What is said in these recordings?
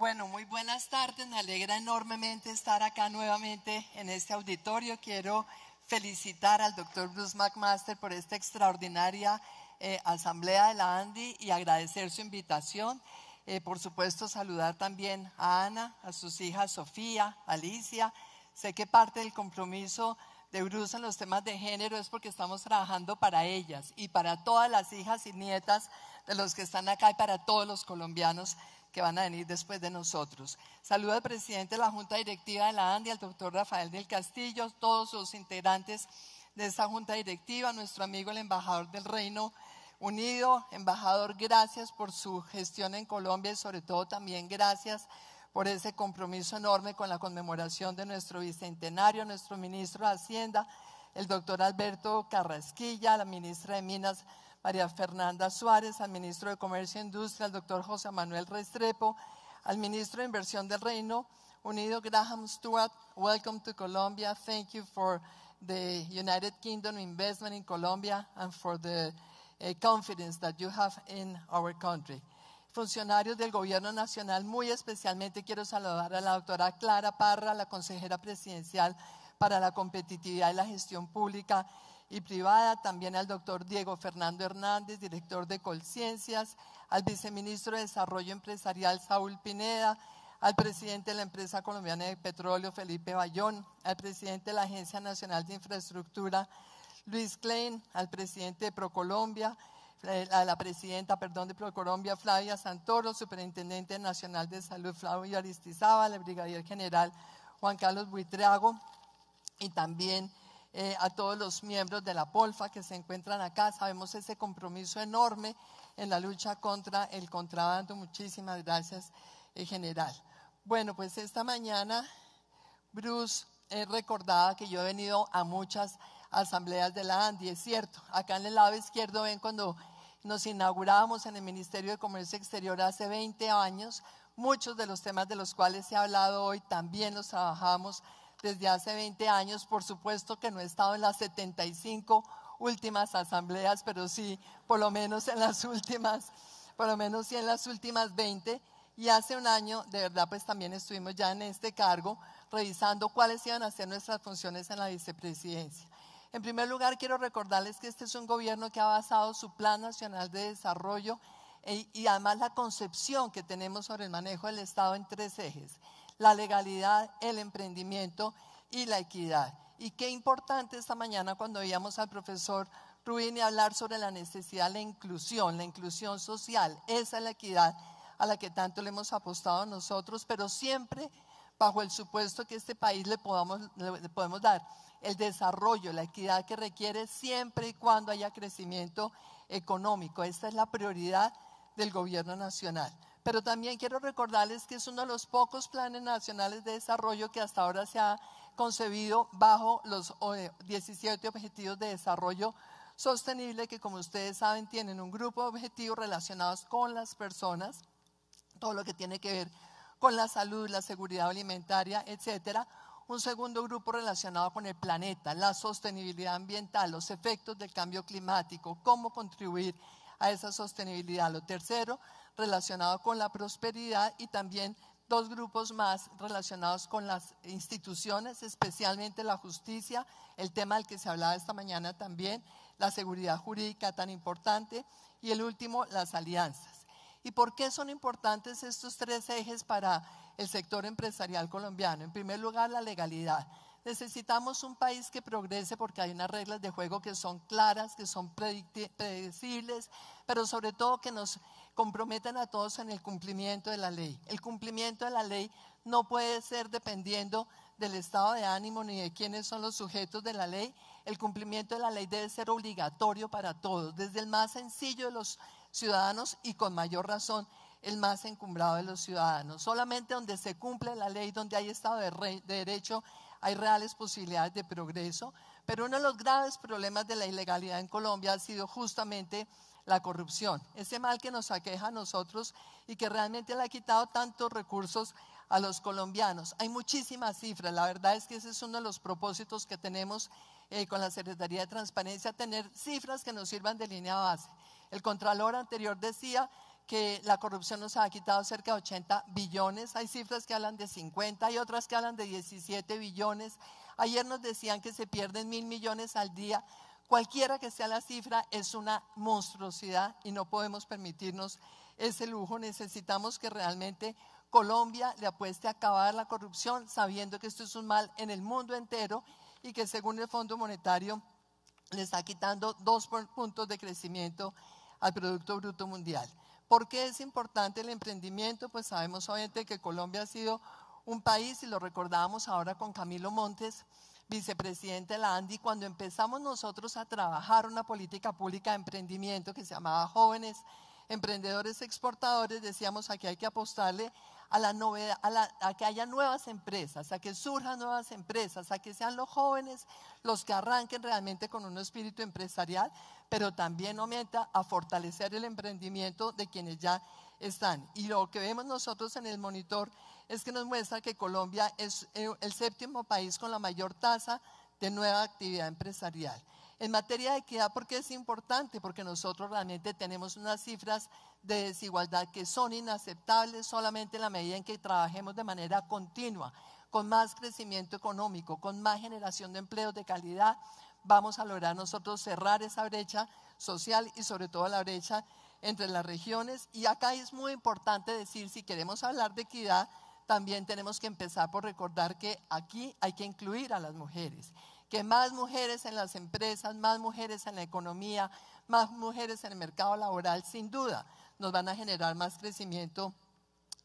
Bueno, muy buenas tardes, me alegra enormemente estar acá nuevamente en este auditorio. Quiero felicitar al doctor Bruce McMaster por esta extraordinaria asamblea de la ANDI y agradecer su invitación. Por supuesto, saludar también a Ana, a sus hijas Sofía, Alicia. Sé que parte del compromiso de Bruce en los temas de género es porque estamos trabajando para ellas y para todas las hijas y nietas de los que están acá y para todos los colombianos que van a venir después de nosotros. Saludo al presidente de la Junta Directiva de la ANDI, al doctor Rafael del Castillo, todos los integrantes de esta Junta Directiva, nuestro amigo el embajador del Reino Unido. Embajador, gracias por su gestión en Colombia y sobre todo también gracias por ese compromiso enorme con la conmemoración de nuestro bicentenario, nuestro ministro de Hacienda, el doctor Alberto Carrasquilla, la ministra de Minas, María Fernanda Suárez, al ministro de Comercio e Industria, al doctor José Manuel Restrepo, al ministro de Inversión del Reino Unido, Graham Stewart. Welcome to Colombia. Thank you for the United Kingdom investment in Colombia and for the confidence that you have in our country. Funcionarios del Gobierno Nacional, muy especialmente quiero saludar a la doctora Clara Parra, la consejera presidencial para la competitividad y la gestión pública y privada, también al doctor Diego Fernando Hernández, director de Colciencias, al viceministro de Desarrollo Empresarial Saúl Pineda, al presidente de la empresa colombiana de petróleo Felipe Bayón, al presidente de la Agencia Nacional de Infraestructura Luis Klein, al presidente de Procolombia, a la presidenta, de Procolombia Flavia Santoro, superintendente nacional de salud Flavio Aristizábal, el brigadier general Juan Carlos Buitrago y también a todos los miembros de la Polfa que se encuentran acá. Sabemos ese compromiso enorme en la lucha contra el contrabando. Muchísimas gracias, general. Bueno, pues esta mañana Bruce recordaba que yo he venido a muchas asambleas de la ANDI, es cierto. Acá en el lado izquierdo ven cuando nos inaugurábamos en el Ministerio de Comercio Exterior hace 20 años, muchos de los temas de los cuales he hablado hoy también los trabajamos desde hace 20 años. Por supuesto que no he estado en las 75 últimas asambleas, pero sí, por lo menos en las últimas 20. Y hace un año, de verdad, pues también estuvimos ya en este cargo, revisando cuáles iban a ser nuestras funciones en la vicepresidencia. En primer lugar, quiero recordarles que este es un gobierno que ha basado su Plan Nacional de Desarrollo y además la concepción que tenemos sobre el manejo del Estado en 3 ejes: la legalidad, el emprendimiento y la equidad. Y qué importante esta mañana cuando oíamos al profesor Rubini hablar sobre la necesidad de la inclusión social. Esa es la equidad a la que tanto le hemos apostado nosotros, pero siempre bajo el supuesto que este país le podemos dar el desarrollo, la equidad que requiere siempre y cuando haya crecimiento económico. Esta es la prioridad del gobierno nacional. Pero también quiero recordarles que es uno de los pocos planes nacionales de desarrollo que hasta ahora se ha concebido bajo los 17 Objetivos de Desarrollo Sostenible, que como ustedes saben tienen un grupo de objetivos relacionados con las personas, todo lo que tiene que ver con la salud, la seguridad alimentaria, etcétera. Un segundo grupo relacionado con el planeta, la sostenibilidad ambiental, los efectos del cambio climático, cómo contribuir a esa sostenibilidad. Lo tercero, relacionado con la prosperidad, y también 2 grupos más relacionados con las instituciones, especialmente la justicia, el tema del que se hablaba esta mañana también, la seguridad jurídica tan importante, y el último, las alianzas. ¿Y por qué son importantes estos 3 ejes para el sector empresarial colombiano? En primer lugar, la legalidad. Necesitamos un país que progrese porque hay unas reglas de juego que son claras, que son predecibles, pero sobre todo que nos comprometen a todos en el cumplimiento de la ley. El cumplimiento de la ley no puede ser dependiendo del estado de ánimo ni de quiénes son los sujetos de la ley. El cumplimiento de la ley debe ser obligatorio para todos, desde el más sencillo de los ciudadanos y con mayor razón el más encumbrado de los ciudadanos. Solamente donde se cumple la ley, donde hay Estado de Derecho, hay reales posibilidades de progreso. Pero uno de los graves problemas de la ilegalidad en Colombia ha sido justamente la corrupción, ese mal que nos aqueja a nosotros y que realmente le ha quitado tantos recursos a los colombianos. Hay muchísimas cifras, la verdad es que ese es uno de los propósitos que tenemos con la Secretaría de Transparencia, tener cifras que nos sirvan de línea base. El Contralor anterior decía que la corrupción nos ha quitado cerca de 80 billones, hay cifras que hablan de 50 y otras que hablan de 17 billones. Ayer nos decían que se pierden 1.000 millones al día. Cualquiera que sea la cifra es una monstruosidad y no podemos permitirnos ese lujo. Necesitamos que realmente Colombia le apueste a acabar la corrupción, sabiendo que esto es un mal en el mundo entero y que según el Fondo Monetario le está quitando 2 puntos de crecimiento al Producto Bruto Mundial. ¿Por qué es importante el emprendimiento? Pues sabemos obviamente que Colombia ha sido un país, y lo recordábamos ahora con Camilo Montes, vicepresidente de la ANDI, cuando empezamos nosotros a trabajar una política pública de emprendimiento que se llamaba Jóvenes Emprendedores Exportadores, decíamos aquí hay que apostarle a la novedad, a que haya nuevas empresas, a que surjan nuevas empresas, a que sean los jóvenes los que arranquen realmente con un espíritu empresarial, pero también aumenta a fortalecer el emprendimiento de quienes ya están. Y lo que vemos nosotros en el monitor es que nos muestra que Colombia es el 7º país con la mayor tasa de nueva actividad empresarial. En materia de equidad, ¿por qué es importante? Porque nosotros realmente tenemos unas cifras de desigualdad que son inaceptables solamente en la medida en que trabajemos de manera continua, con más crecimiento económico, con más generación de empleos de calidad, vamos a lograr nosotros cerrar esa brecha social y sobre todo la brecha entre las regiones. Y acá es muy importante decir, si queremos hablar de equidad, también tenemos que empezar por recordar que aquí hay que incluir a las mujeres, que más mujeres en las empresas, más mujeres en la economía, más mujeres en el mercado laboral, sin duda, nos van a generar más crecimiento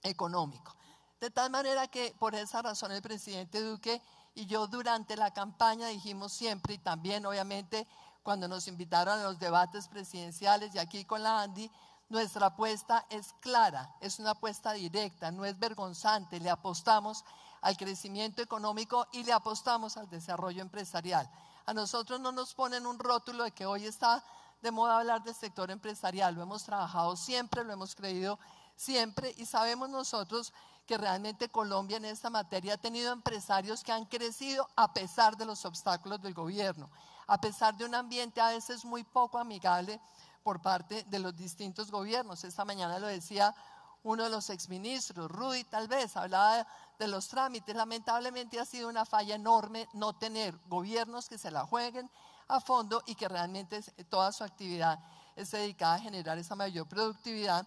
económico. De tal manera que por esa razón el presidente Duque y yo durante la campaña dijimos siempre, y también obviamente cuando nos invitaron a los debates presidenciales y aquí con la ANDI, nuestra apuesta es clara, es una apuesta directa, no es vergonzante, le apostamos al crecimiento económico y le apostamos al desarrollo empresarial. A nosotros no nos ponen un rótulo de que hoy está de moda hablar del sector empresarial, lo hemos trabajado siempre, lo hemos creído siempre y sabemos nosotros que realmente Colombia en esta materia ha tenido empresarios que han crecido a pesar de los obstáculos del gobierno, a pesar de un ambiente a veces muy poco amigable por parte de los distintos gobiernos. Esta mañana lo decía uno de los exministros, Rudy tal vez, hablaba de los trámites. Lamentablemente ha sido una falla enorme no tener gobiernos que se la jueguen a fondo y que realmente toda su actividad esté dedicada a generar esa mayor productividad,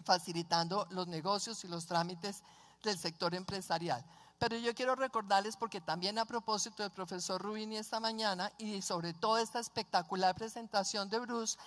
facilitando los negocios y los trámites del sector empresarial. Pero yo quiero recordarles, porque también a propósito del profesor Rubini esta mañana y sobre todo esta espectacular presentación de Bruce,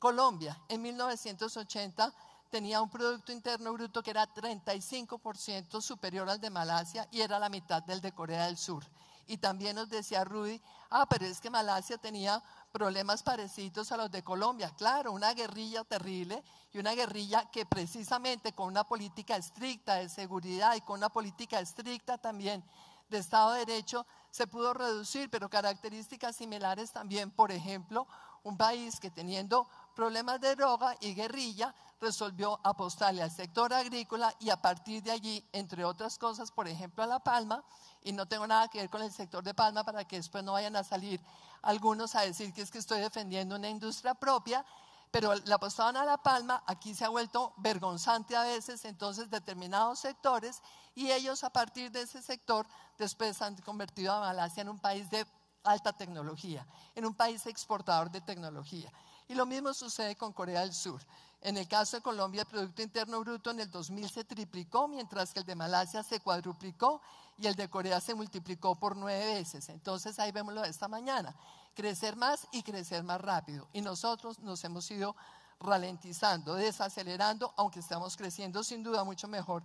Colombia en 1980 tenía un Producto Interno Bruto que era 35% superior al de Malasia y era la mitad del de Corea del Sur. Y también nos decía Rudy, pero es que Malasia tenía problemas parecidos a los de Colombia. Claro, una guerrilla terrible y una guerrilla que precisamente con una política estricta de seguridad y con una política estricta también de Estado de Derecho se pudo reducir, pero características similares también, por ejemplo, un país que teniendo problemas de droga y guerrilla resolvió apostarle al sector agrícola y a partir de allí, entre otras cosas, por ejemplo a la palma, y no tengo nada que ver con el sector de palma para que después no vayan a salir algunos a decir que es que estoy defendiendo una industria propia, pero le apostaban a la palma, aquí se ha vuelto vergonzante a veces, entonces determinados sectores, y ellos a partir de ese sector después han convertido a Malasia en un país de alta tecnología, en un país exportador de tecnología. Y lo mismo sucede con Corea del Sur. En el caso de Colombia, el Producto Interno Bruto en el 2000 se triplicó, mientras que el de Malasia se cuadruplicó y el de Corea se multiplicó por 9 veces. Entonces ahí vemos lo de esta mañana, crecer más y crecer más rápido. Y nosotros nos hemos ido ralentizando, desacelerando, aunque estamos creciendo sin duda mucho mejor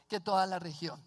que toda la región.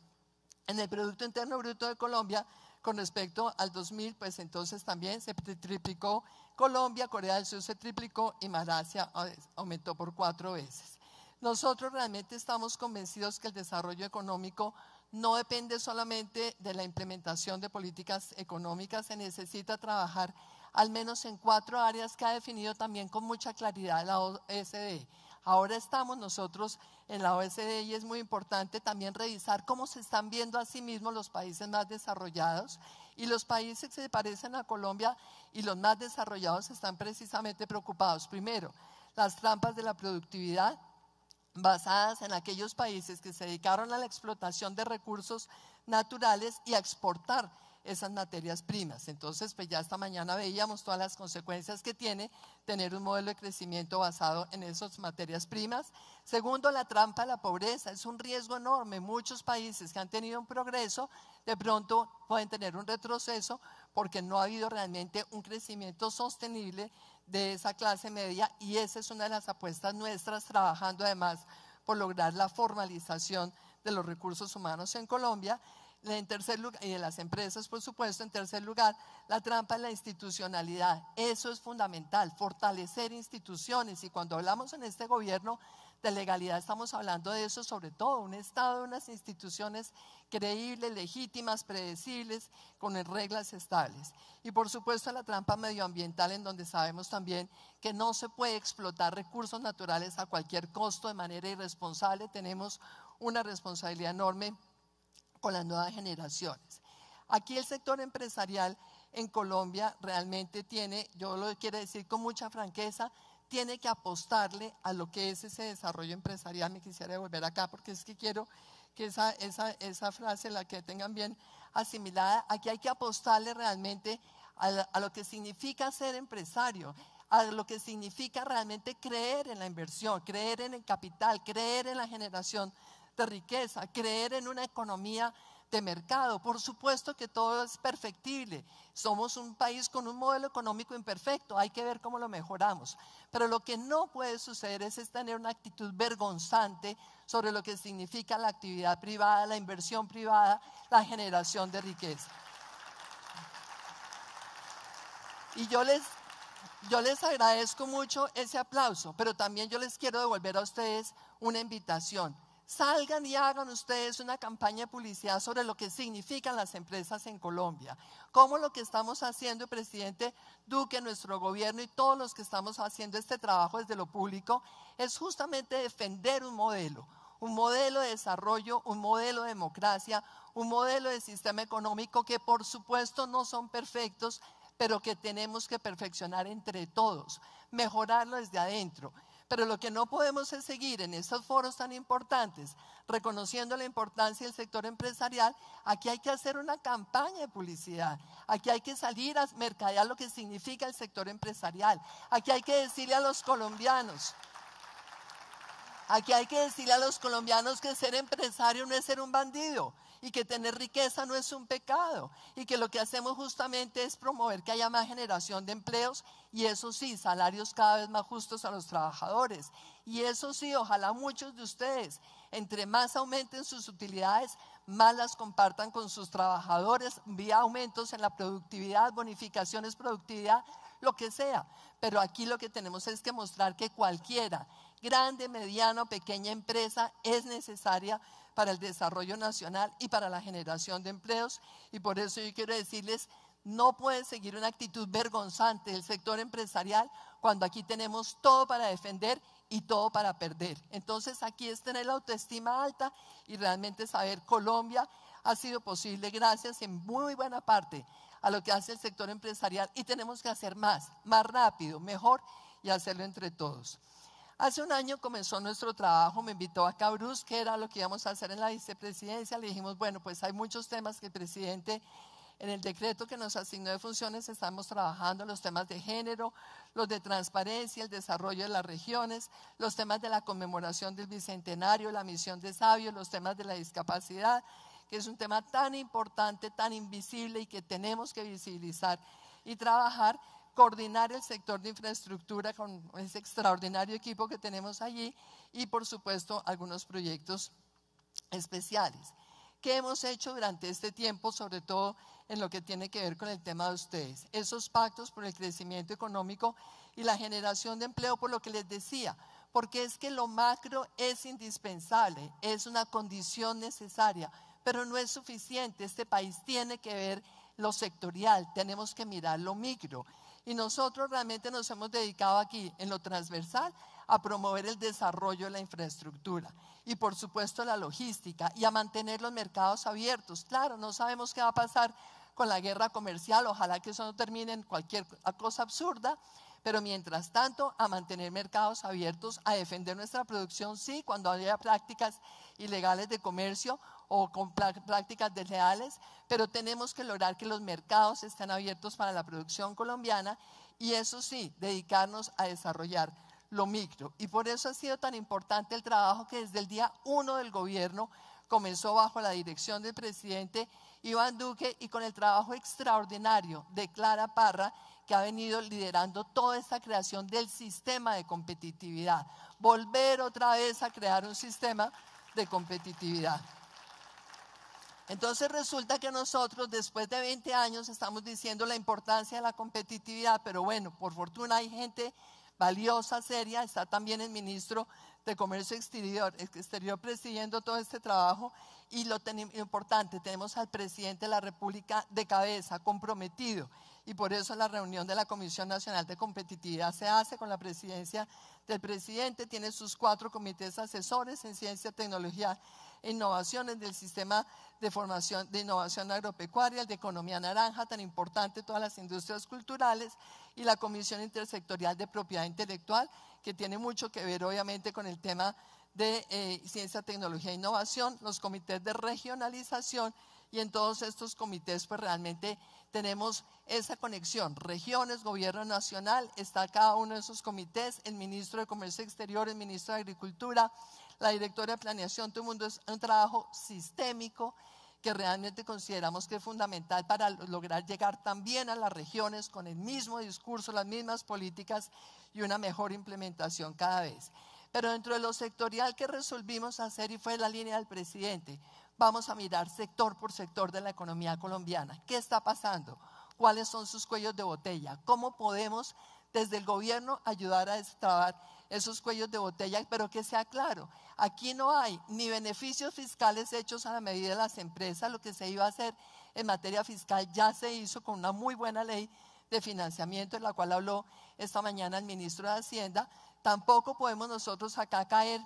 En el Producto Interno Bruto de Colombia, con respecto al 2000, pues entonces también se triplicó Colombia, Corea del Sur se triplicó y Malasia aumentó por 4 veces. Nosotros realmente estamos convencidos que el desarrollo económico no depende solamente de la implementación de políticas económicas, se necesita trabajar al menos en 4 áreas que ha definido también con mucha claridad la OSD. Ahora estamos nosotros en la OSD y es muy importante también revisar cómo se están viendo a sí mismos los países más desarrollados y los países que se parecen a Colombia y los más desarrollados están precisamente preocupados. Primero, las trampas de la productividad, basadas en aquellos países que se dedicaron a la explotación de recursos naturales y a exportar esas materias primas. Entonces, pues ya esta mañana veíamos todas las consecuencias que tiene tener un modelo de crecimiento basado en esas materias primas. Segundo, la trampa de la pobreza, es un riesgo enorme. Muchos países que han tenido un progreso, de pronto pueden tener un retroceso porque no ha habido realmente un crecimiento sostenible de esa clase media, y esa es una de las apuestas nuestras, trabajando además por lograr la formalización de los recursos humanos en Colombia. En tercer lugar, y de las empresas, por supuesto. En tercer lugar, la trampa en la institucionalidad. Eso es fundamental, fortalecer instituciones, y cuando hablamos en este gobierno de legalidad estamos hablando de eso, sobre todo un Estado, unas instituciones creíbles, legítimas, predecibles, con reglas estables. Y por supuesto la trampa medioambiental, en donde sabemos también que no se puede explotar recursos naturales a cualquier costo de manera irresponsable. Tenemos una responsabilidad enorme con las nuevas generaciones. Aquí el sector empresarial en Colombia realmente tiene, yo lo quiero decir con mucha franqueza, tiene que apostarle a lo que es ese desarrollo empresarial. Me quisiera devolver acá porque es que quiero que esa frase la que tengan bien asimilada. Aquí hay que apostarle realmente a lo que significa ser empresario, a lo que significa realmente creer en la inversión, creer en el capital, creer en la generación de riqueza, creer en una economía de mercado. Por supuesto que todo es perfectible, somos un país con un modelo económico imperfecto, hay que ver cómo lo mejoramos, pero lo que no puede suceder es tener una actitud vergonzante sobre lo que significa la actividad privada, la inversión privada, la generación de riqueza. Y yo les agradezco mucho ese aplauso, pero también yo les quiero devolver a ustedes una invitación. Salgan y hagan ustedes una campaña de publicidad sobre lo que significan las empresas en Colombia, cómo lo que estamos haciendo, el presidente Duque, nuestro gobierno y todos los que estamos haciendo este trabajo desde lo público, es justamente defender un modelo de desarrollo, un modelo de democracia, un modelo de sistema económico que por supuesto no son perfectos, pero que tenemos que perfeccionar entre todos, mejorarlo desde adentro. Pero lo que no podemos es seguir en estos foros tan importantes, reconociendo la importancia del sector empresarial. Aquí hay que hacer una campaña de publicidad, aquí hay que salir a mercadear lo que significa el sector empresarial, aquí hay que decirle a los colombianos, que ser empresario no es ser un bandido, y que tener riqueza no es un pecado, y que lo que hacemos justamente es promover que haya más generación de empleos, y eso sí, salarios cada vez más justos a los trabajadores, y eso sí, ojalá muchos de ustedes, entre más aumenten sus utilidades, más las compartan con sus trabajadores vía aumentos en la productividad, bonificaciones, productividad, lo que sea. Pero aquí lo que tenemos es que mostrar que cualquiera, grande, mediana o pequeña empresa, es necesaria para el desarrollo nacional y para la generación de empleos. Y por eso yo quiero decirles, no puede seguir una actitud vergonzante del sector empresarial cuando aquí tenemos todo para defender y todo para perder. Entonces aquí es tener la autoestima alta y realmente saber Colombia ha sido posible gracias en muy buena parte a lo que hace el sector empresarial, y tenemos que hacer más rápido, mejor, y hacerlo entre todos. Hace un año comenzó nuestro trabajo, me invitó acá Bruce, que era lo que íbamos a hacer en la vicepresidencia. Le dijimos, bueno, pues hay muchos temas que el presidente, en el decreto que nos asignó de funciones, estamos trabajando los temas de género, los de transparencia, el desarrollo de las regiones, los temas de la conmemoración del bicentenario, la misión de sabios, los temas de la discapacidad, que es un tema tan importante, tan invisible y que tenemos que visibilizar y trabajar. Coordinar el sector de infraestructura con ese extraordinario equipo que tenemos allí, y por supuesto algunos proyectos especiales. ¿Qué hemos hecho durante este tiempo, sobre todo en lo que tiene que ver con el tema de ustedes? Esos pactos por el crecimiento económico y la generación de empleo, por lo que les decía, porque es que lo macro es indispensable, es una condición necesaria, pero no es suficiente. Este país tiene que ver lo sectorial, tenemos que mirar lo micro. Y nosotros realmente nos hemos dedicado aquí, en lo transversal, a promover el desarrollo de la infraestructura y por supuesto la logística, y a mantener los mercados abiertos. Claro, no sabemos qué va a pasar con la guerra comercial, ojalá que eso no termine en cualquier cosa absurda, Pero mientras tanto, a mantener mercados abiertos, a defender nuestra producción, sí, cuando haya prácticas ilegales de comercio o con prácticas desleales, pero tenemos que lograr que los mercados estén abiertos para la producción colombiana y eso sí, dedicarnos a desarrollar lo micro. Y por eso ha sido tan importante el trabajo que desde el día 1 del gobierno comenzó bajo la dirección del presidente Iván Duque y con el trabajo extraordinario de Clara Parra, que ha venido liderando toda esta creación del sistema de competitividad. Volver otra vez a crear un sistema de competitividad. Entonces resulta que nosotros después de 20 años estamos diciendo la importancia de la competitividad, pero bueno, por fortuna hay gente valiosa, seria, está también el ministro de Comercio Exterior presidiendo todo este trabajo y lo importante, tenemos al presidente de la República de cabeza, comprometido, y por eso la reunión de la Comisión Nacional de Competitividad se hace con la presidencia del presidente, tiene sus 4 comités asesores en ciencia, tecnología e innovaciones del sistema de formación de innovación agropecuaria, el de economía naranja, tan importante, todas las industrias culturales, y la Comisión Intersectorial de Propiedad Intelectual, que tiene mucho que ver obviamente con el tema de ciencia, tecnología e innovación, los comités de regionalización, y en todos estos comités pues realmente tenemos esa conexión, regiones, gobierno nacional, está cada uno de esos comités, el ministro de Comercio Exterior, el ministro de Agricultura, la directora de Planeación, todo el mundo, es un trabajo sistémico que realmente consideramos que es fundamental para lograr llegar también a las regiones con el mismo discurso, las mismas políticas y una mejor implementación cada vez. Pero dentro de lo sectorial que resolvimos hacer, y fue la línea del presidente, vamos a mirar sector por sector de la economía colombiana. ¿Qué está pasando? ¿Cuáles son sus cuellos de botella? ¿Cómo podemos desde el gobierno ayudar a destrabar esos cuellos de botella? Pero que sea claro, aquí no hay ni beneficios fiscales hechos a la medida de las empresas. Lo que se iba a hacer en materia fiscal ya se hizo con una muy buena ley de financiamiento, en la cual habló esta mañana el ministro de Hacienda. Tampoco podemos nosotros acá caer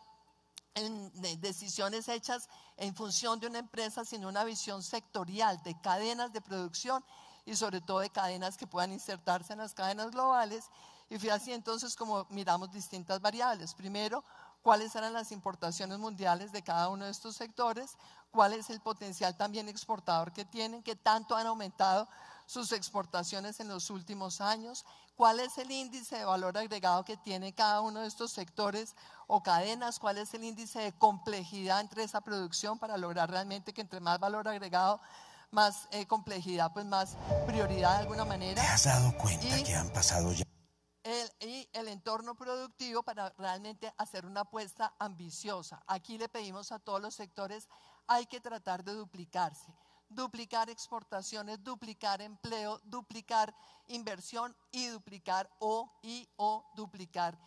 en decisiones hechas en función de una empresa, sino una visión sectorial de cadenas de producción y sobre todo de cadenas que puedan insertarse en las cadenas globales. Y fue así entonces como miramos distintas variables. Primero, cuáles eran las importaciones mundiales de cada uno de estos sectores, cuál es el potencial también exportador que tienen, qué tanto han aumentado sus exportaciones en los últimos años, cuál es el índice de valor agregado que tiene cada uno de estos sectores o cadenas, cuál es el índice de complejidad entre esa producción para lograr realmente que entre más valor agregado, más complejidad, pues más prioridad de alguna manera. ¿Te has dado cuenta que han pasado ya? Y el entorno productivo para realmente hacer una apuesta ambiciosa. Aquí le pedimos a todos los sectores, hay que tratar de duplicarse. Duplicar exportaciones, duplicar empleo, duplicar inversión y duplicar duplicar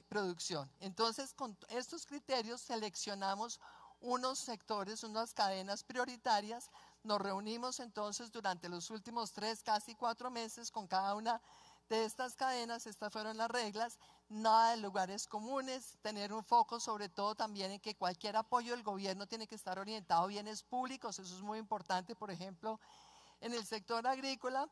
producción. Entonces, con estos criterios seleccionamos unos sectores, unas cadenas prioritarias. Nos reunimos entonces durante los últimos 3, casi 4 meses con cada una de estas cadenas. Estas fueron las reglas, nada de lugares comunes, tener un foco sobre todo también en que cualquier apoyo del gobierno tiene que estar orientado a bienes públicos, eso es muy importante, por ejemplo, en el sector agrícola.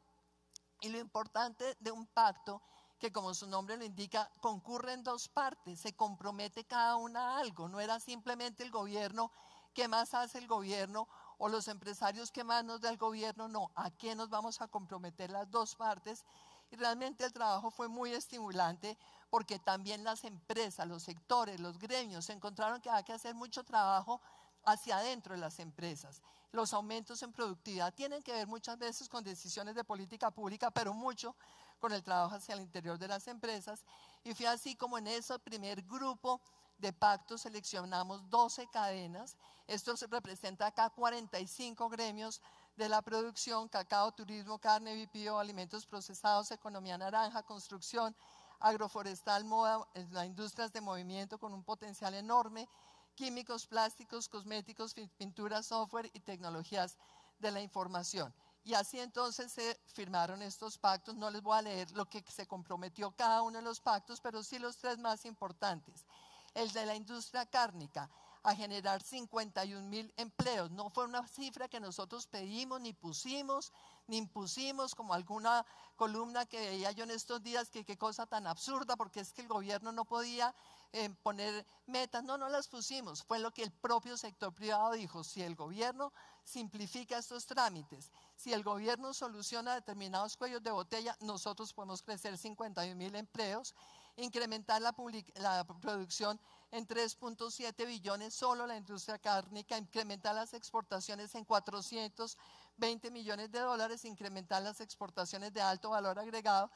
Y lo importante de un pacto, que como su nombre lo indica, concurre en 2 partes, se compromete cada una a algo, no era simplemente el gobierno, ¿qué más hace el gobierno? O los empresarios, ¿qué más nos da el gobierno? No, ¿a qué nos vamos a comprometer las 2 partes? Y realmente el trabajo fue muy estimulante porque también las empresas, los sectores, los gremios se encontraron que había que hacer mucho trabajo hacia adentro de las empresas. Los aumentos en productividad tienen que ver muchas veces con decisiones de política pública, pero mucho con el trabajo hacia el interior de las empresas. Y fue así como en ese primer grupo de pactos seleccionamos 12 cadenas. Esto se representa acá 45 gremios de la producción: cacao, turismo, carne, BPO, alimentos procesados, economía naranja, construcción, agroforestal, moda, las industrias de movimiento con un potencial enorme, químicos, plásticos, cosméticos, pintura, software y tecnologías de la información. Y así entonces se firmaron estos pactos. No les voy a leer lo que se comprometió cada uno de los pactos, pero sí los 3 más importantes. El de la industria cárnica, a generar 51.000 empleos. No fue una cifra que nosotros pedimos, ni pusimos, ni impusimos como alguna columna que veía yo en estos días, que qué cosa tan absurda, porque es que el gobierno no podía poner metas. No las pusimos, fue lo que el propio sector privado dijo: si el gobierno simplifica estos trámites, si el gobierno soluciona determinados cuellos de botella, nosotros podemos crecer 51.000 empleos, incrementar la producción en 3.7 billones solo la industria cárnica, incrementar las exportaciones en 420 millones de dólares, incrementar las exportaciones de alto valor agregado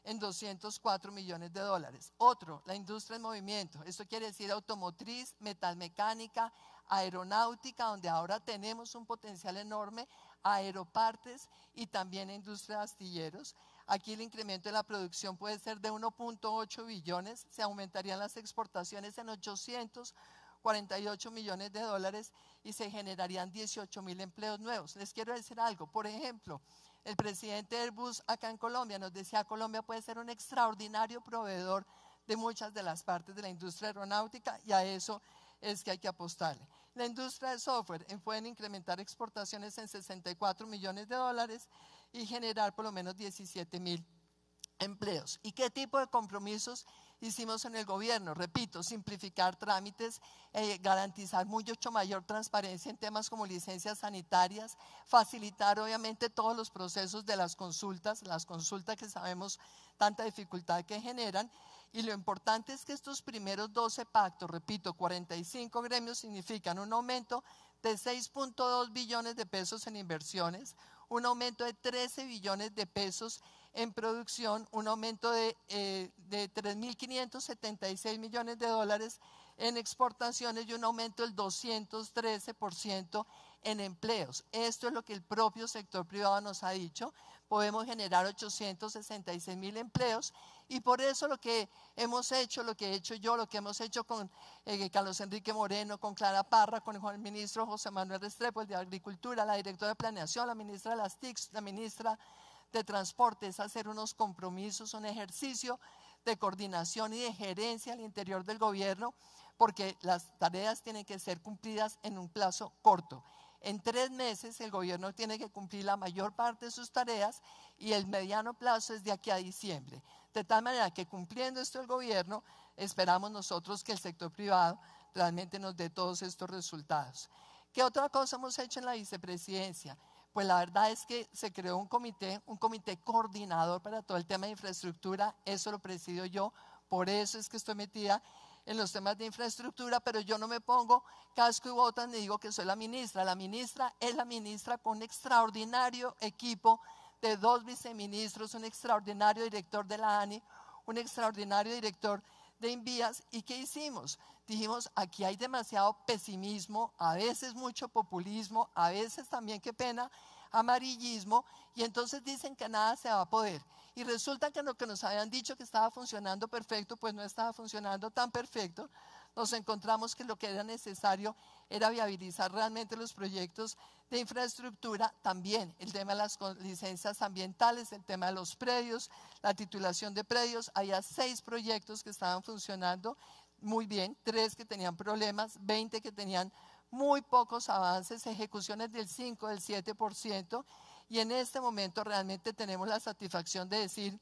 en 204 millones de dólares. Otro, la industria en movimiento. Esto quiere decir automotriz, metalmecánica, aeronáutica, donde ahora tenemos un potencial enorme, aeropartes y también industria de astilleros. Aquí el incremento de la producción puede ser de 1.8 billones, se aumentarían las exportaciones en 848 millones de dólares y se generarían 18.000 empleos nuevos. Les quiero decir algo, por ejemplo, el presidente Airbus acá en Colombia nos decía: Colombia puede ser un extraordinario proveedor de muchas de las partes de la industria aeronáutica, y a eso es que hay que apostarle. La industria de software pueden incrementar exportaciones en 64 millones de dólares y generar por lo menos 17.000 empleos. ¿Y qué tipo de compromisos hicimos en el gobierno? Repito, simplificar trámites, garantizar mucho mayor transparencia en temas como licencias sanitarias, facilitar obviamente todos los procesos de las consultas que sabemos tanta dificultad que generan. Y lo importante es que estos primeros 12 pactos, repito, 45 gremios, significan un aumento de 6.2 billones de pesos en inversiones, un aumento de 13 billones de pesos en producción, un aumento de 3.576 millones de dólares en exportaciones y un aumento del 213% en empleos. Esto es lo que el propio sector privado nos ha dicho. Podemos generar 866.000 empleos, y por eso lo que hemos hecho, lo que he hecho yo, lo que hemos hecho con Carlos Enrique Moreno, con Clara Parra, con el ministro José Manuel Restrepo, el de Agricultura, la directora de Planeación, la ministra de las TICs, la ministra de Transporte, es hacer unos compromisos, un ejercicio de coordinación y de gerencia al interior del gobierno, porque las tareas tienen que ser cumplidas en un plazo corto. En 3 meses el gobierno tiene que cumplir la mayor parte de sus tareas, y el mediano plazo es de aquí a diciembre. De tal manera que cumpliendo esto el gobierno, esperamos nosotros que el sector privado realmente nos dé todos estos resultados. ¿Qué otra cosa hemos hecho en la vicepresidencia? Pues la verdad es que se creó un comité coordinador para todo el tema de infraestructura. Eso lo presido yo, por eso es que estoy metida en los temas de infraestructura, pero yo no me pongo casco y botas ni digo que soy la ministra. La ministra es la ministra con un extraordinario equipo de 2 viceministros, un extraordinario director de la ANI, un extraordinario director de Invías. ¿Y qué hicimos? Dijimos: aquí hay demasiado pesimismo, a veces mucho populismo, a veces también, qué pena, amarillismo, y entonces dicen que nada se va a poder. Y resulta que lo que nos habían dicho que estaba funcionando perfecto, pues no estaba funcionando tan perfecto. Nos encontramos que lo que era necesario era viabilizar realmente los proyectos de infraestructura, también el tema de las licencias ambientales, el tema de los predios, la titulación de predios. Había 6 proyectos que estaban funcionando muy bien, 3 que tenían problemas, 20 que tenían muy pocos avances, ejecuciones del 5, del 7%, y en este momento realmente tenemos la satisfacción de decir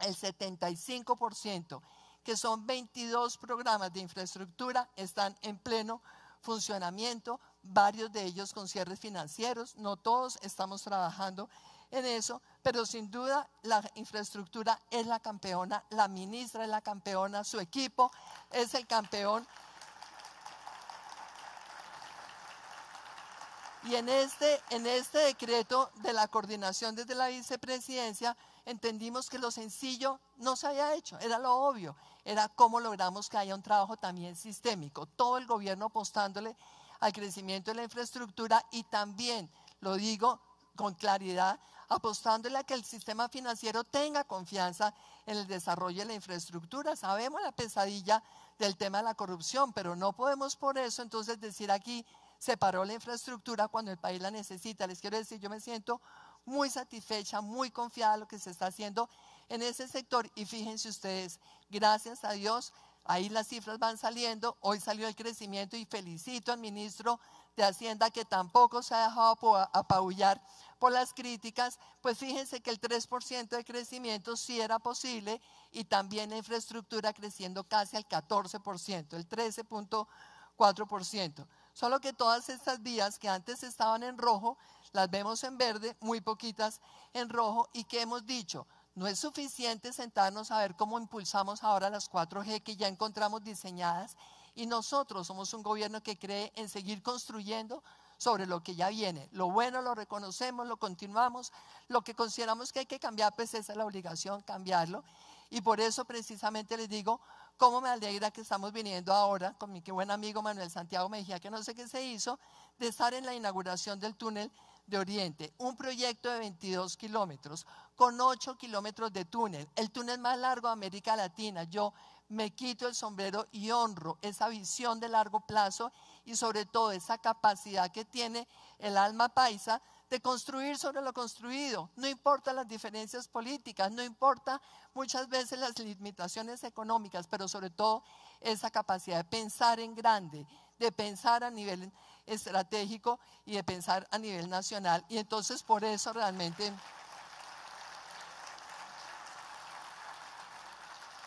el 75%, que son 22 programas de infraestructura, están en pleno funcionamiento, varios de ellos con cierres financieros, no todos estamos trabajando en eso, pero sin duda la infraestructura es la campeona, la ministra es la campeona, su equipo es el campeón. Y en este decreto de la coordinación desde la vicepresidencia entendimos que lo sencillo no se había hecho, era lo obvio, era cómo logramos que haya un trabajo también sistémico, todo el gobierno apostándole al crecimiento de la infraestructura, y también, lo digo con claridad, apostándole a que el sistema financiero tenga confianza en el desarrollo de la infraestructura. Sabemos la pesadilla del tema de la corrupción, pero no podemos por eso entonces decir aquí se paró la infraestructura cuando el país la necesita. Les quiero decir, yo me siento muy satisfecha, muy confiada de lo que se está haciendo en ese sector, y fíjense ustedes, gracias a Dios, ahí las cifras van saliendo. Hoy salió el crecimiento y felicito al ministro de Hacienda, que tampoco se ha dejado apabullar por las críticas, pues fíjense que el 3% de crecimiento sí era posible, y también la infraestructura creciendo casi al 14%, el 13.4%. Solo que todas estas vías que antes estaban en rojo, las vemos en verde, muy poquitas en rojo, y que hemos dicho, no es suficiente sentarnos a ver cómo impulsamos ahora las 4G que ya encontramos diseñadas, y nosotros somos un gobierno que cree en seguir construyendo sobre lo que ya viene. Lo bueno lo reconocemos, lo continuamos, lo que consideramos que hay que cambiar, pues esa es la obligación, cambiarlo. Y por eso precisamente les digo, cómo me alegra que estamos viniendo ahora con mi buen amigo Manuel Santiago Mejía, que no sé qué se hizo, de estar en la inauguración del túnel de Oriente, un proyecto de 22 kilómetros, con 8 kilómetros de túnel, el túnel más largo de América Latina. Yo me quito el sombrero y honro esa visión de largo plazo y sobre todo esa capacidad que tiene el alma paisa de construir sobre lo construido. No importa las diferencias políticas, no importa muchas veces las limitaciones económicas, pero sobre todo esa capacidad de pensar en grande, de pensar a nivel estratégico y de pensar a nivel nacional. Y entonces por eso realmente...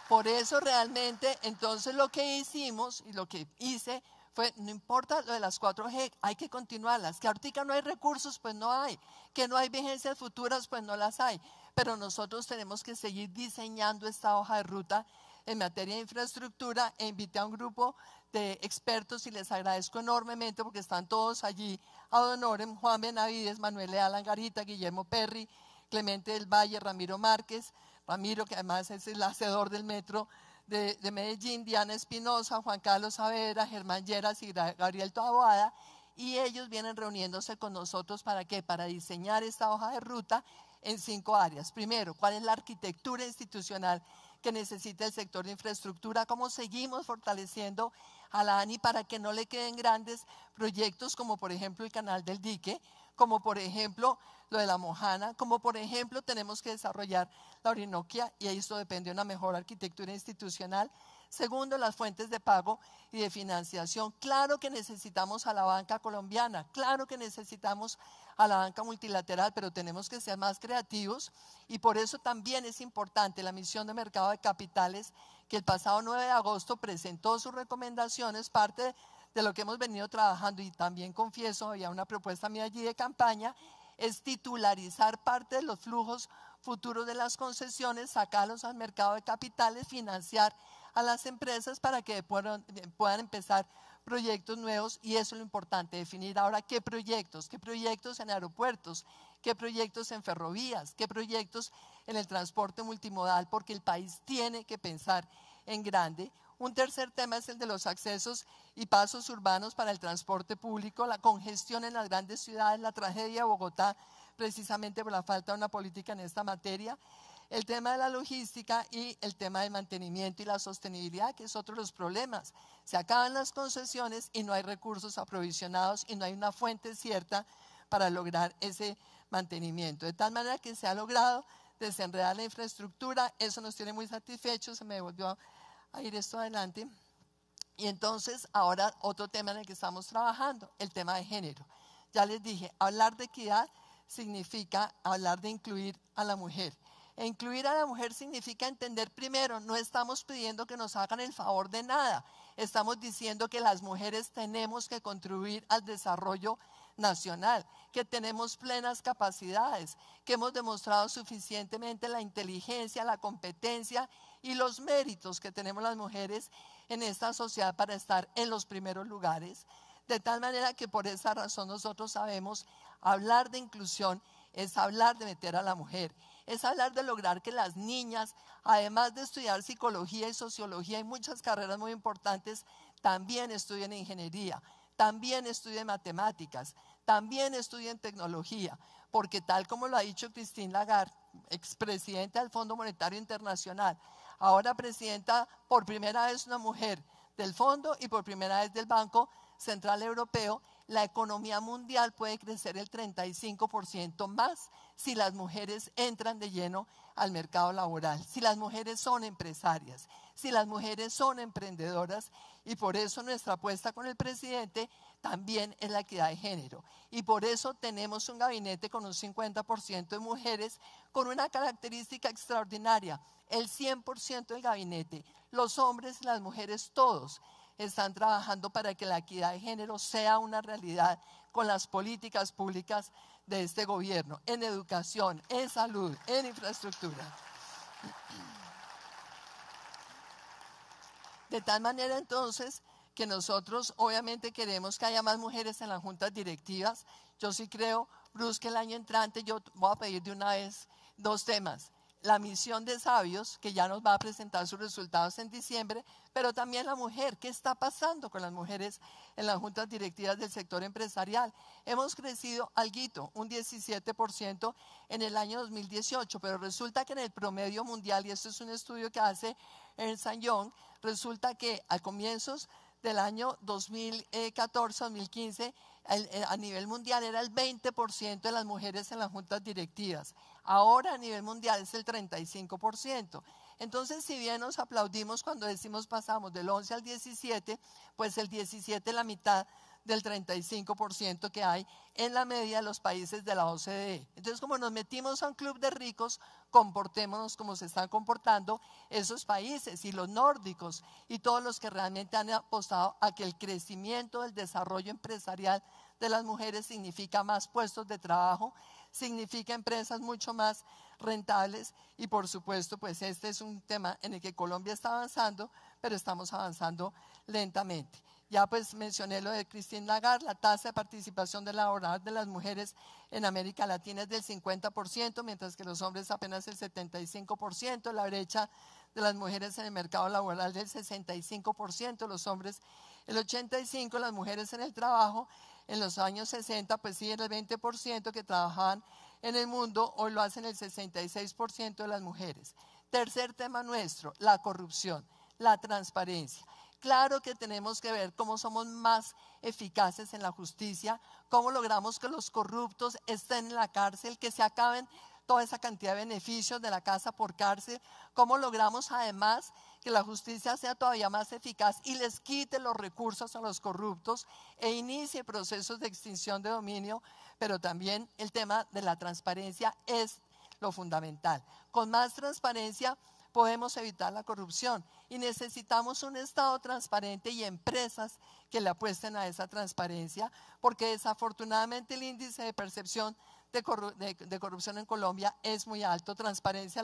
Por eso realmente, entonces lo que hicimos y lo que hice fue, no importa lo de las 4G, hay que continuarlas. Que ahorita no hay recursos, pues no hay. Que no hay vigencias futuras, pues no las hay. Pero nosotros tenemos que seguir diseñando esta hoja de ruta en materia de infraestructura, e invité a un grupo de expertos y les agradezco enormemente porque están todos allí ad honorem: Juan Benavides, Manuel Leal Angarita, Guillermo Perry, Clemente del Valle, Ramiro Márquez, Ramiro, que además es el hacedor del metro de Medellín, Diana Espinosa, Juan Carlos Saavedra, Germán Lleras y Gabriel Taboada, y ellos vienen reuniéndose con nosotros ¿para qué? Para diseñar esta hoja de ruta en 5 áreas. Primero, ¿cuál es la arquitectura institucional que necesita el sector de infraestructura? ¿Cómo seguimos fortaleciendo a la ANI para que no le queden grandes proyectos como por ejemplo el Canal del Dique, como por ejemplo lo de la Mojana, como por ejemplo tenemos que desarrollar la Orinoquia, y esto depende de una mejor arquitectura institucional? Segundo, las fuentes de pago y de financiación. Claro que necesitamos a la banca colombiana, claro que necesitamos a la banca multilateral, pero tenemos que ser más creativos, y por eso también es importante la misión de mercado de capitales, que el pasado 9 de agosto presentó sus recomendaciones, parte de lo que hemos venido trabajando. Y también confieso, había una propuesta mía allí de campaña, es titularizar parte de los flujos futuros de las concesiones, sacarlos al mercado de capitales, financiar a las empresas para que puedan empezar proyectos nuevos. Y eso es lo importante, definir ahora qué proyectos en aeropuertos, qué proyectos en ferrovías, qué proyectos en el transporte multimodal, porque el país tiene que pensar en grande. Un tercer tema es el de los accesos y pasos urbanos para el transporte público, la congestión en las grandes ciudades, la tragedia de Bogotá, precisamente por la falta de una política en esta materia. El tema de la logística y el tema del mantenimiento y la sostenibilidad, que es otro de los problemas. Se acaban las concesiones y no hay recursos aprovisionados y no hay una fuente cierta para lograr ese mantenimiento. De tal manera que se ha logrado desenredar la infraestructura, eso nos tiene muy satisfechos. Se me volvió a ir esto adelante. Y entonces ahora otro tema en el que estamos trabajando, el tema de género. Ya les dije, hablar de equidad significa hablar de incluir a la mujer. E incluir a la mujer significa entender primero, no estamos pidiendo que nos hagan el favor de nada, estamos diciendo que las mujeres tenemos que contribuir al desarrollo nacional, que tenemos plenas capacidades, que hemos demostrado suficientemente la inteligencia, la competencia y los méritos que tenemos las mujeres en esta sociedad para estar en los primeros lugares. De tal manera que por esa razón nosotros sabemos, hablar de inclusión es hablar de meter a la mujer, es hablar de lograr que las niñas, además de estudiar psicología y sociología y muchas carreras muy importantes, también estudien ingeniería, también estudien matemáticas, también estudien tecnología, porque tal como lo ha dicho Christine Lagarde, expresidenta del Fondo Monetario Internacional, ahora presidenta por primera vez una mujer del fondo y por primera vez del Banco Central Europeo, la economía mundial puede crecer el 35% más si las mujeres entran de lleno al mercado laboral, si las mujeres son empresarias, si las mujeres son emprendedoras, y por eso nuestra apuesta con el presidente también es la equidad de género. Y por eso tenemos un gabinete con un 50% de mujeres, con una característica extraordinaria: el 100% del gabinete, los hombres y las mujeres, todos están trabajando para que la equidad de género sea una realidad con las políticas públicas de este gobierno, en educación, en salud, en infraestructura. De tal manera entonces que nosotros obviamente queremos que haya más mujeres en las juntas directivas. Yo sí creo, Bruce, que el año entrante yo voy a pedir de una vez 2 temas. La misión de sabios, que ya nos va a presentar sus resultados en diciembre, pero también la mujer. ¿Qué está pasando con las mujeres en las juntas directivas del sector empresarial? Hemos crecido alguito, un 17% en el año 2018, pero resulta que en el promedio mundial, y esto es un estudio que hace Ernst & Young, resulta que a comienzos del año 2014-2015, a nivel mundial era el 20% de las mujeres en las juntas directivas. Ahora a nivel mundial es el 35%. Entonces, si bien nos aplaudimos cuando decimos pasamos del 11 al 17, pues el 17 es la mitad del 35% que hay en la media de los países de la OCDE. Entonces, como nos metimos a un club de ricos, comportémonos como se están comportando esos países y los nórdicos y todos los que realmente han apostado a que el crecimiento del desarrollo empresarial de las mujeres significa más puestos de trabajo, significa empresas mucho más rentables, y por supuesto pues este es un tema en el que Colombia está avanzando, pero estamos avanzando lentamente. Ya pues mencioné lo de Christine Lagarde. La tasa de participación laboral de las mujeres en América Latina es del 50%, mientras que los hombres apenas el 75%. La brecha de las mujeres en el mercado laboral del 65%, los hombres el 85%, las mujeres en el trabajo. En los años 60 pues sí era el 20% que trabajaban en el mundo, hoy lo hacen el 66% de las mujeres. Tercer tema nuestro, la corrupción, la transparencia. Claro que tenemos que ver cómo somos más eficaces en la justicia, cómo logramos que los corruptos estén en la cárcel, que se acaben toda esa cantidad de beneficios de la casa por cárcel, cómo logramos además que la justicia sea todavía más eficaz y les quite los recursos a los corruptos e inicie procesos de extinción de dominio, pero también el tema de la transparencia es lo fundamental. Con más transparencia podemos evitar la corrupción y necesitamos un Estado transparente y empresas que le apuesten a esa transparencia, porque desafortunadamente el índice de percepción de corrupción en Colombia es muy alto. Transparencia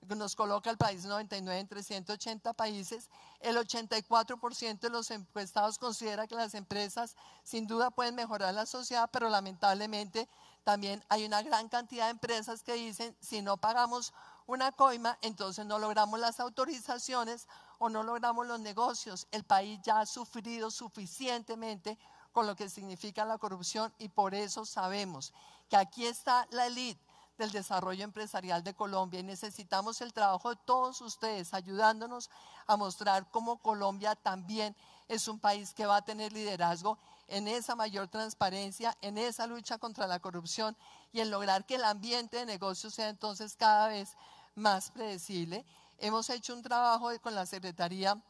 nos coloca el país 99 entre 180 países. El 84% de los encuestados considera que las empresas sin duda pueden mejorar la sociedad, pero lamentablemente también hay una gran cantidad de empresas que dicen: si no pagamos una coima, entonces no logramos las autorizaciones o no logramos los negocios. El país ya ha sufrido suficientemente con lo que significa la corrupción, y por eso sabemos que aquí está la élite del desarrollo empresarial de Colombia, y necesitamos el trabajo de todos ustedes ayudándonos a mostrar cómo Colombia también es un país que va a tener liderazgo en esa mayor transparencia, en esa lucha contra la corrupción y en lograr que el ambiente de negocios sea entonces cada vez más predecible. Hemos hecho un trabajo con la Secretaría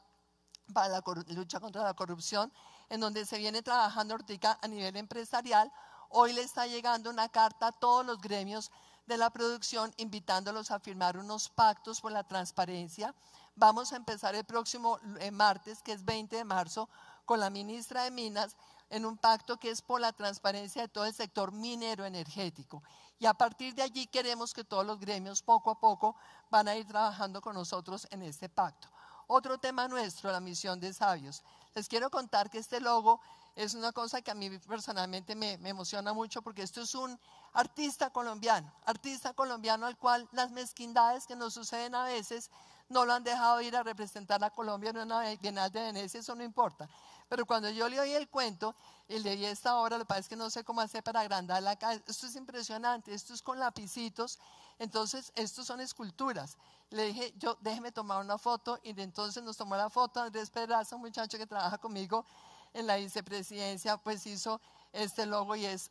para la lucha contra la corrupción, en donde se viene trabajando ahorita a nivel empresarial. Hoy le está llegando una carta a todos los gremios de la producción invitándolos a firmar unos pactos por la transparencia. Vamos a empezar el próximo martes, que es 20 de marzo, con la ministra de Minas, en un pacto que es por la transparencia de todo el sector minero energético. Y a partir de allí queremos que todos los gremios poco a poco van a ir trabajando con nosotros en este pacto. Otro tema nuestro, la misión de sabios. Les quiero contar que este logo es una cosa que a mí personalmente me emociona mucho, porque esto es un artista colombiano al cual las mezquindades que nos suceden a veces no lo han dejado ir a representar a Colombia en una Bienal de Venecia. Eso no importa. Pero cuando yo le oí el cuento y le vi esta obra, lo que pasa es que no sé cómo hacer para agrandarla acá. Esto es impresionante, esto es con lapicitos, entonces estos son esculturas. Le dije yo, déjeme tomar una foto, y de entonces nos tomó la foto. Andrés Pedraza, un muchacho que trabaja conmigo en la vicepresidencia, pues hizo este logo y es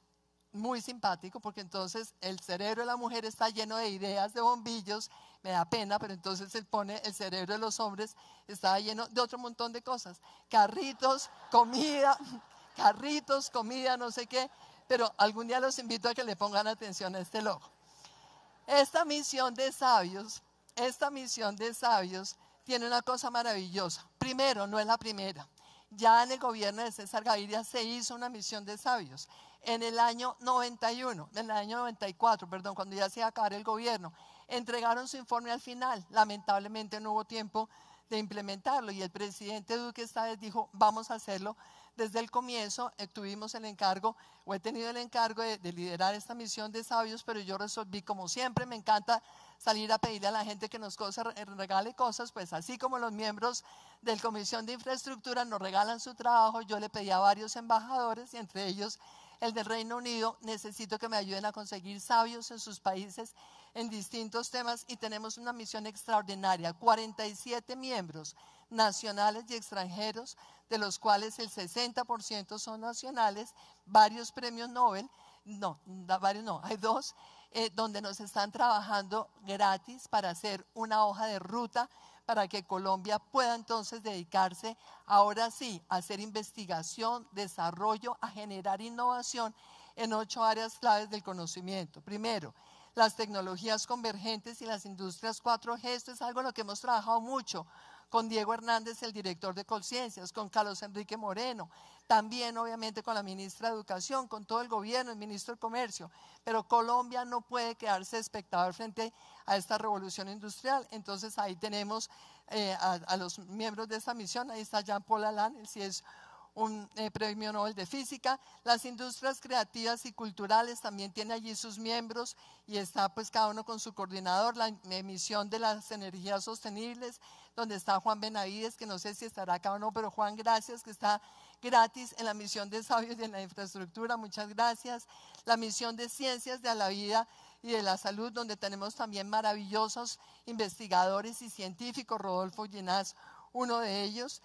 muy simpático, porque entonces el cerebro de la mujer está lleno de ideas, de bombillos, me da pena, pero entonces él pone el cerebro de los hombres, está lleno de otro montón de cosas, carritos, comida, no sé qué, pero algún día los invito a que le pongan atención a este logo. Esta misión de sabios tiene una cosa maravillosa. Primero, no es la primera. Ya en el gobierno de César Gaviria se hizo una misión de sabios. En el año 94, cuando ya se iba a acabar el gobierno, entregaron su informe al final. Lamentablemente no hubo tiempo de implementarlo y el presidente Duque esta vez dijo, vamos a hacerlo. Desde el comienzo tuvimos el encargo, o he tenido el encargo de liderar esta misión de sabios, pero yo resolví, como siempre, me encanta salir a pedirle a la gente que nos regale cosas, pues así como los miembros de la Comisión de Infraestructura nos regalan su trabajo, yo le pedí a varios embajadores, y entre ellos el del Reino Unido, necesito que me ayuden a conseguir sabios en sus países en distintos temas, y tenemos una misión extraordinaria, 47 miembros nacionales y extranjeros, de los cuales el 60% son nacionales, varios premios Nobel, hay dos, donde nos están trabajando gratis para hacer una hoja de ruta para que Colombia pueda entonces dedicarse ahora sí a hacer investigación, desarrollo, a generar innovación en 8 áreas claves del conocimiento. Primero, las tecnologías convergentes y las industrias 4G, esto es algo en lo que hemos trabajado mucho con Diego Hernández, el director de Colciencias, con Carlos Enrique Moreno, también obviamente con la ministra de Educación, con todo el gobierno, el ministro de Comercio, pero Colombia no puede quedarse espectador frente a esta revolución industrial. Entonces ahí tenemos a los miembros de esta misión, ahí está Jean-Paul Allan, él sí es un premio Nobel de Física. Las industrias creativas y culturales también tiene allí sus miembros y está pues cada uno con su coordinador. La emisión de las energías sostenibles, donde está Juan Benavides, que no sé si estará acá o no, pero Juan, gracias, que está gratis en la misión de sabios y en la infraestructura, muchas gracias. La misión de ciencias de la vida y de la salud, donde tenemos también maravillosos investigadores y científicos, Rodolfo Ginás, uno de ellos.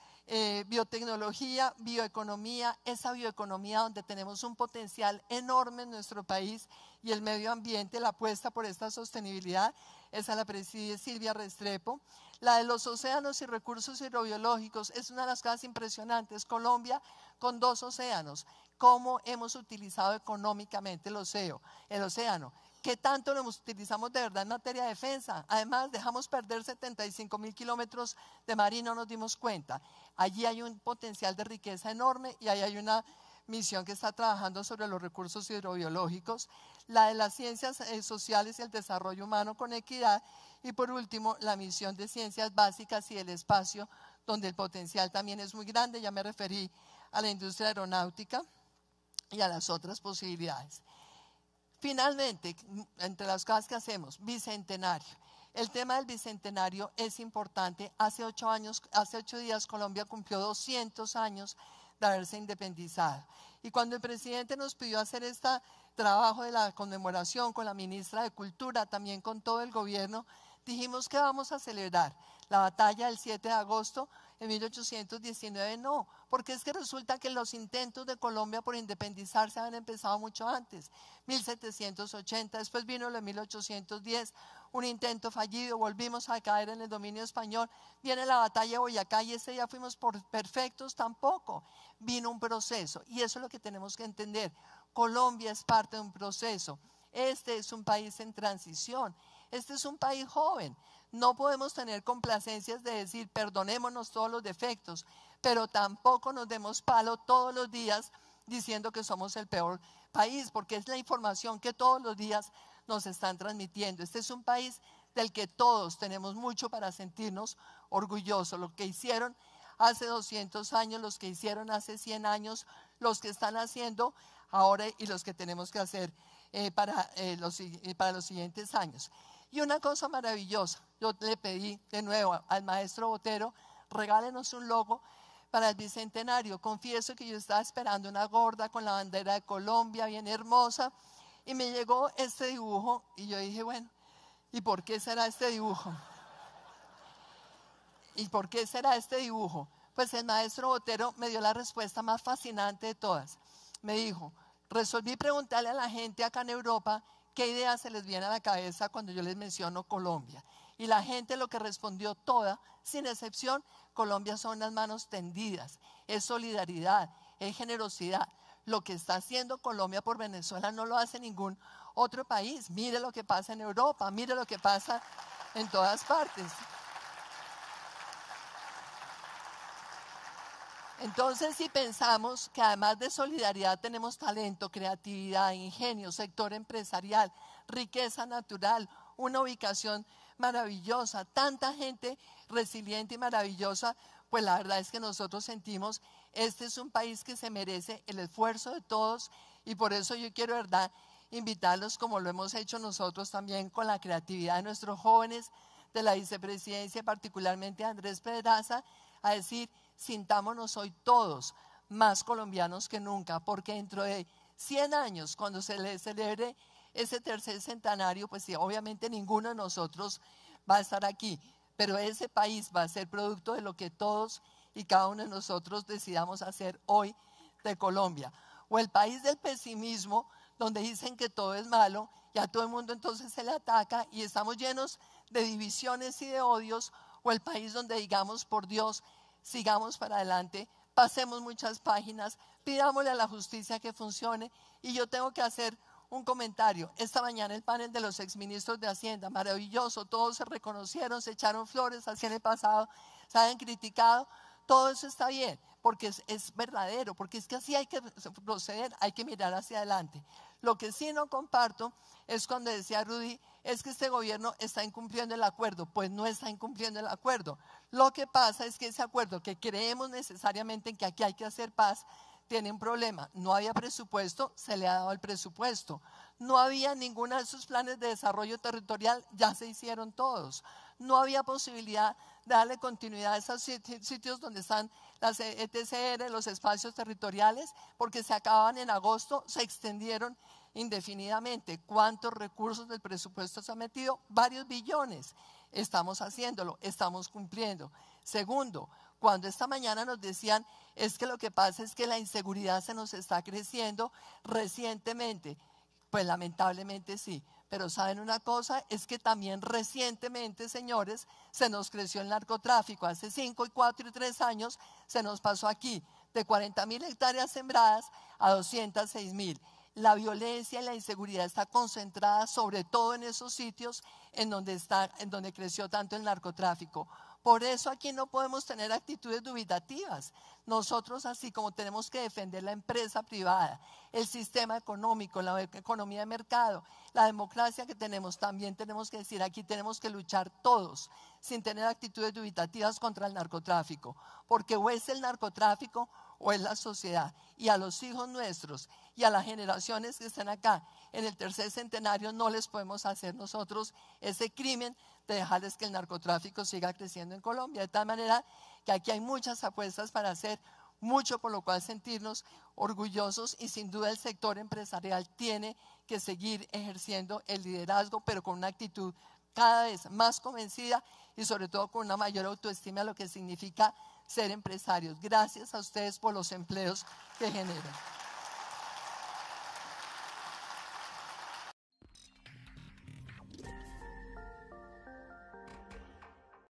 Biotecnología, bioeconomía, esa bioeconomía donde tenemos un potencial enorme en nuestro país, y el medio ambiente, la apuesta por esta sostenibilidad, esa la preside Silvia Restrepo. La de los océanos y recursos hidrobiológicos es una de las cosas impresionantes. Colombia con 2 océanos, cómo hemos utilizado económicamente el océano. ¿Qué tanto lo utilizamos de verdad en materia de defensa? Además, dejamos perder 75.000 kilómetros de mar y no nos dimos cuenta. Allí hay un potencial de riqueza enorme, y ahí hay una misión que está trabajando sobre los recursos hidrobiológicos. La de las ciencias sociales y el desarrollo humano con equidad. Y por último, la misión de ciencias básicas y el espacio, donde el potencial también es muy grande. Ya me referí a la industria aeronáutica y a las otras posibilidades. Finalmente, entre las cosas que hacemos, bicentenario. El tema del bicentenario es importante. Hace 8 días Colombia cumplió 200 años de haberse independizado. Y cuando el presidente nos pidió hacer este trabajo de la conmemoración con la ministra de Cultura, también con todo el gobierno, dijimos que vamos a celebrar la batalla del 7 de agosto de 1819, no, porque es que resulta que los intentos de Colombia por independizarse habían empezado mucho antes, 1780, después vino el de 1810, un intento fallido, volvimos a caer en el dominio español, viene la batalla de Boyacá y ese día fuimos por perfectos tampoco, vino un proceso, y eso es lo que tenemos que entender. Colombia es parte de un proceso, este es un país en transición, este es un país joven. No podemos tener complacencias de decir perdonémonos todos los defectos, pero tampoco nos demos palo todos los días diciendo que somos el peor país, porque es la información que todos los días nos están transmitiendo. Este es un país del que todos tenemos mucho para sentirnos orgullosos. Lo que hicieron hace 200 años, los que hicieron hace 100 años, los que están haciendo ahora y los que tenemos que hacer para los siguientes años. Y una cosa maravillosa, yo le pedí de nuevo al maestro Botero, regálenos un logo para el bicentenario. Confieso que yo estaba esperando una gorda con la bandera de Colombia, bien hermosa, y me llegó este dibujo y yo dije, bueno, ¿y por qué será este dibujo? ¿Y por qué será este dibujo? Pues el maestro Botero me dio la respuesta más fascinante de todas. Me dijo, resolví preguntarle a la gente acá en Europa qué idea se les viene a la cabeza cuando yo les menciono Colombia. Y la gente lo que respondió toda, sin excepción, Colombia son las manos tendidas, es solidaridad, es generosidad. Lo que está haciendo Colombia por Venezuela no lo hace ningún otro país. Mire lo que pasa en Europa, mire lo que pasa en todas partes. Entonces, si pensamos que además de solidaridad tenemos talento, creatividad, ingenio, sector empresarial, riqueza natural, una ubicación maravillosa, tanta gente resiliente y maravillosa, pues la verdad es que nosotros sentimos, este es un país que se merece el esfuerzo de todos y por eso yo quiero, verdad, invitarlos como lo hemos hecho nosotros también con la creatividad de nuestros jóvenes, de la vicepresidencia, particularmente Andrés Pedraza, a decir, sintámonos hoy todos más colombianos que nunca, porque dentro de 100 años, cuando se le celebre ese tercer centenario, pues sí, obviamente ninguno de nosotros va a estar aquí, pero ese país va a ser producto de lo que todos y cada uno de nosotros decidamos hacer hoy de Colombia. O el país del pesimismo, donde dicen que todo es malo y a todo el mundo entonces se le ataca y estamos llenos de divisiones y de odios, o el país donde digamos, por Dios, sigamos para adelante, pasemos muchas páginas, pidámosle a la justicia que funcione. Y yo tengo que hacer un comentario. Esta mañana el panel de los exministros de Hacienda, maravilloso, todos se reconocieron, se echaron flores, así en el pasado se han criticado, todo eso está bien, porque es verdadero, porque es que así hay que proceder, hay que mirar hacia adelante. Lo que sí no comparto es cuando decía Rudy, es que este gobierno está incumpliendo el acuerdo. Pues no está incumpliendo el acuerdo. Lo que pasa es que ese acuerdo, que creemos necesariamente en que aquí hay que hacer paz, tiene un problema. No había presupuesto, se le ha dado el presupuesto. No había ninguno de esos planes de desarrollo territorial, ya se hicieron todos. No había posibilidad de darle continuidad a esos sitios donde están las ETCR, los espacios territoriales, porque se acababan en agosto, se extendieron indefinidamente. ¿Cuántos recursos del presupuesto se han metido? Varios billones. Estamos haciéndolo, estamos cumpliendo. Segundo, cuando esta mañana nos decían, es que lo que pasa es que la inseguridad se nos está creciendo recientemente. Pues lamentablemente sí, pero ¿saben una cosa? Es que también recientemente, señores, se nos creció el narcotráfico. Hace 5, 4 y 3 años se nos pasó aquí de 40.000 hectáreas sembradas a 206.000. La violencia y la inseguridad está concentrada sobre todo en esos sitios en donde creció tanto el narcotráfico. Por eso aquí no podemos tener actitudes dubitativas. Nosotros, así como tenemos que defender la empresa privada, el sistema económico, la economía de mercado, la democracia que tenemos, también tenemos que decir, aquí tenemos que luchar todos sin tener actitudes dubitativas contra el narcotráfico, porque o es el narcotráfico o es la sociedad. Y a los hijos nuestros y a las generaciones que están acá en el tercer centenario no les podemos hacer nosotros ese crimen de dejarles que el narcotráfico siga creciendo en Colombia. De tal manera que aquí hay muchas apuestas para hacer, mucho por lo cual sentirnos orgullosos, y sin duda el sector empresarial tiene que seguir ejerciendo el liderazgo, pero con una actitud cada vez más convencida y sobre todo con una mayor autoestima de lo que significa ser empresarios. Gracias a ustedes por los empleos que generan.